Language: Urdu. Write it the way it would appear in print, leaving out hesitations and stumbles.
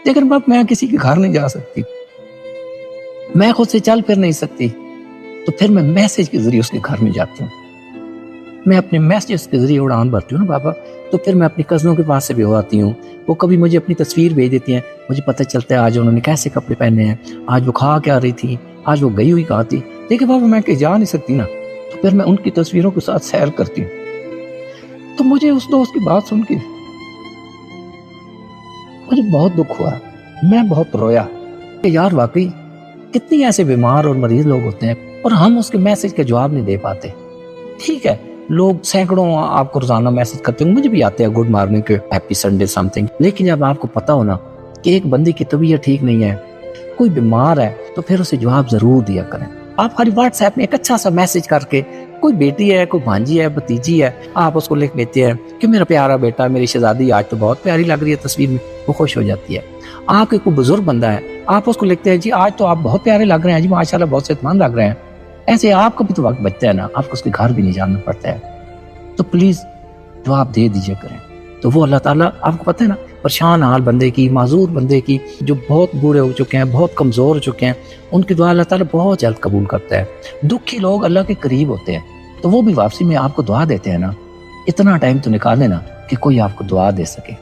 لیکن اب میں کسی کے گھر نہیں جا سکتی، میں خود سے چل پھر نہیں سکتی، تو پھر میں میسج کے ذریعے اس کے گھر میں جاتی ہوں، میں اپنے میسیج کے ذریعے اڑان بھرتی ہوں نا بابا. تو پھر میں اپنی کزنوں کے پاس سے بھی ہو آتی ہوں، وہ کبھی مجھے اپنی تصویر بھیج دیتی ہیں، مجھے پتہ چلتا ہے آج انہوں نے کیسے کپڑے پہنے ہیں، آج وہ کھا کیا رہی تھی، آج وہ گئی ہوئی کہاں تھی. لیکن بابا میں کہیں جا نہیں سکتی نا، تو پھر میں ان کی تصویروں کے ساتھ سیر کرتی ہوں. تو مجھے اس دوست کی بات سن کے مجھے بہت دکھ ہوا، میں بہت رویا کہ یار واقعی کتنی ایسے بیمار اور مریض لوگ ہوتے ہیں اور ہم اس کے میسج کا جواب نہیں دے پاتے. ٹھیک ہے، لوگ سینکڑوں آپ کو روزانہ میسج کرتے ہیں، مجھے بھی آتے ہیں گڈ مارننگ کے ہیپی سنڈے سم تھنگ، لیکن جب آپ کو پتا ہونا کہ ایک بندے کی طبیعت ٹھیک نہیں ہے، کوئی بیمار ہے، تو پھر اسے جواب ضرور دیا کریں. آپ خالی واٹس ایپ میں ایک اچھا سا میسج کر کے، کوئی بیٹی ہے، کوئی بھانجی ہے، بھتیجی ہے، آپ اس کو لکھ لیتے ہیں کہ میرا پیارا بیٹا، میری شہزادی آج تو بہت پیاری لگ رہی ہے تصویر میں، وہ خوش ہو جاتی ہے. آپ کے کوئی بزرگ بندہ ہے، آپ اس کو لکھتے ہیں جی آج تو آپ بہت پیارے لگ رہے ہیں جی، ماشاءاللہ بہت صحت مند لگ رہے ہیں. ایسے آپ کا بھی تو وقت بچتا ہے نا، آپ کو اس کے گھر بھی نہیں جانا پڑتا ہے، تو پلیز جواب دے دیجئے کریں. تو وہ اللہ تعالیٰ آپ کو پتہ ہے نا، پریشان حال بندے کی، معذور بندے کی، جو بہت بوڑھے ہو چکے ہیں، بہت کمزور ہو چکے ہیں، ان کی دعا اللہ تعالیٰ بہت جلد قبول کرتا ہے. دکھی لوگ اللہ کے قریب ہوتے ہیں، تو وہ بھی واپسی میں آپ کو دعا دیتے ہیں نا. اتنا ٹائم تو نکالے نا کہ کوئی آپ کو دعا دے سکے.